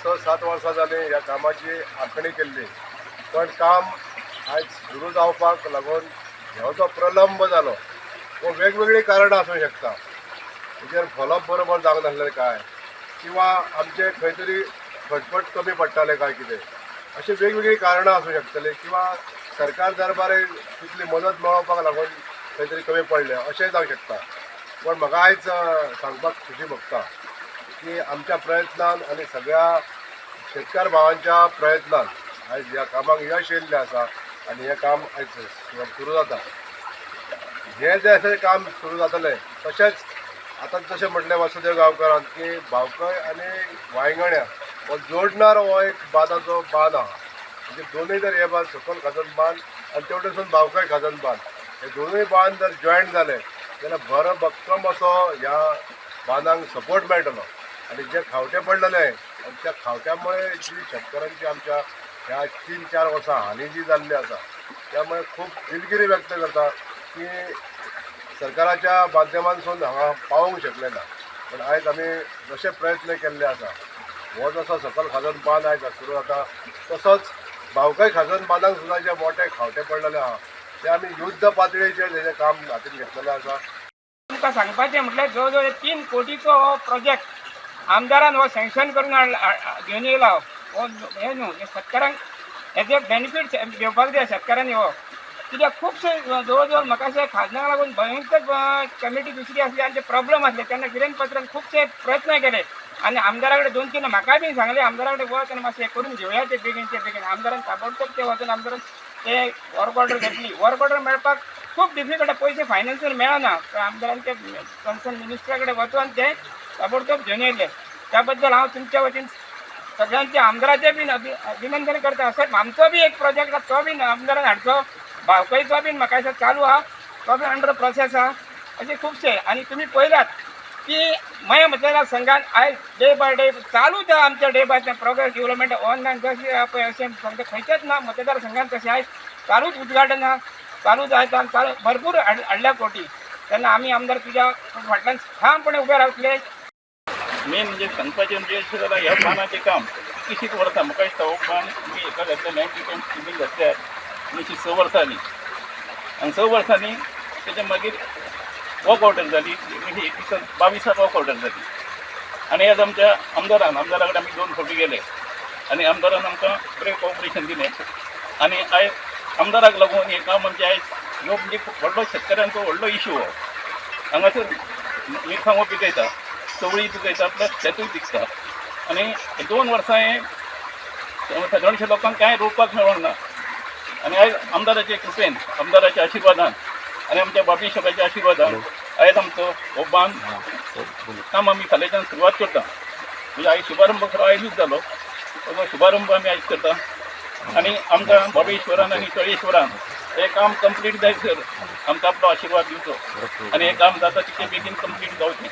6-7 वर्सां जालीं ह्या कामाची आंखणी केल्ली, पण काम आयज सुरू जावपाक लागून हो जो प्रलंब जालो हो वेगवेगळी कारणां आसूंक शकता. हेजेर फॉलोअप बरोबर जावंक नासलें काय, किंवा आमचे खंय तरी खटपट कमी पडटाले काय कितें, अशी वेगवेगळी कारणां आसूंक शकतली, किंवा सरकार दरबार तितली मदत मेळोवपाक लागून खंय तरी कमी पडलें अशेंय जावंक शकता. पण म्हाका आयज सांगपाक खुशी भोगता की आमच्या प्रयत्नान आनी सगळ्या शेतकार भावांच्या प्रयत्नान आयज ह्या कामाक यश येयल्लें आसा आनी हें काम आयज सुरू जाता. हे जे अशें काम सुरू जातलें तशेंच आतां जशें म्हटलें वासुदेव गांवकरान की भावखळ आनी वांयगण्या हो जोडणारो हो एक बांदाचो बांद आहा. म्हणजे दोनूय जर हे बांद सकयल खाजन बांद आनी तेवटेसून भावखळ खाजन बांद हे दोनूय बांद जर जॉयंट जाले जाल्यार बरो भक्कम असो ह्या बांदांक सपोर्ट मेळटलो. आनी जे खावटे पडलेले आनी त्या खावट्यामुळे जी शेतकऱ्यांची आमच्या ह्या 3-4 वर्सां हानी जी जाल्ली आसा त्यामुळे खूब दिलगिरी व्यक्त करता की सरकाराच्या माध्यमांसून हांगा पावोंक शकले ना. पण आयज आमी जशे प्रयत्न केल्ले आसा हो जसो सकल खाजन बांद आयज सुरू जाता तसोच भावखळ खाजन बांदाक सुद्दां जे मोठे खावटे पडलेले आहा ते आमी युध्द पातळीचेर तेजें काम हातीन घेतलेलें आसा. तुमकां सांगपाचें म्हटल्यार जवळ जवळ 3 कोटीचो हो प्रोजेक्ट आमदारान हो सँक्शन करून घेवन येयला. हो हे न्हू हे शेतकारांक हेजे बेनिफीट घेवपाक जाय शेतकाऱ्यांनी हो. कित्याक खुबशे जवळ जवळ म्हाका अशें खाजनाक लागून भयंकर कमिटी दुसरी आसली आनी ते प्रॉब्लम आसले तेन्ना गिरेन पत्रान खुबशे प्रयत्न केले आनी आमदारा कडेन 2-3 म्हाकाय बी सांगले आमदारा कडेन वच आनी मातशें करून घेवया ते बेगीन. आमदारान ताबडतोब ते वचून आमदारान ते वर्क ऑर्डर घेतली. वर्क ऑर्डर मेळपाक खूब डिफिकल्ट, पयशे फायनान्शियल मेळना. आमदारान ते कन्सर्न मिनिस्टरा कडेन वचून ते ताबडतोब घेवन येयले. त्या बद्दल हांव तुमच्या वतीन सगळ्यांचे आमदाराचे बी अभिनंदन करता. असोच आमचो बी एक प्रोजेक्ट आसा तो बी आमदारान हाडचो. भावखळीचो बी म्हाका दिसता चालू आहा, तो बी अंडर प्रोसेस आहा. अशें खुबशे आनी तुमी पळयलात की मय मतदार संघान आयज डे बाय डे चालूच आहा आमच्या day by day progress development online जशें पळय अशें समजा खंयच्याच ना मतदार संघान तशें आयज चालूच उद्घाटन आहा, चालूच आयज चालू भरपूर हाडल्या कोटी. तेन्ना आमी आमदार तुज्या फाटल्यान ठामपणे उबे रावतले. मेन म्हणजे सांगपाचें म्हणजे अशें जालां ह्या बांदाचें काम कितलीशींच वर्सां म्हाका दिसता हो बांद तुमी एका घातले 90 स्किमींग घातल्यार 1906 वर्सां जालीं आनी 6 वर्सांनी तेच्या मागीर वॉक ऑर्डर जाली 1922 वॉक ऑर्डर जाली. आनी आज आमच्या आमदारा कडेन आमी 2 फावटी गेले आनी आमदारान आमकां बरें कॉपरेशन दिलें. आनी आयज आमदाराक लागून हें काम म्हणजे आयज ह्यो म्हणजे व्हडलो शेतकऱ्यांचो व्हडलो इश्यू हो. हांगासर मिरसांगो पिकयता, चवळी पिकयता, प्लस शेतूय पिकता. आनी हे 2 वर्सां हे सादारणशे लोकांक कांय रोवपाक मेळोंक ना. आनी आयज आमदाराचे कृपेन, आमदाराच्या आशिर्वादान आनी आमच्या बाबी शोकाच्या आशिर्वादान आयज आमचो हो बांद काम आमी फाल्यांच्यान सुरवात करता. म्हणजे आयज शुभारंभ खरो आयजूच जालो, तो शुभारंभ आमी आयज करता. आनी आमकां बाबेश्वरान आनी तळेश्वरान हें काम कंप्लीट जायसर आमकां आपलो आशिर्वाद दिवचो आनी हें काम जाता तितकें बेगीन कंप्लीट जावचें.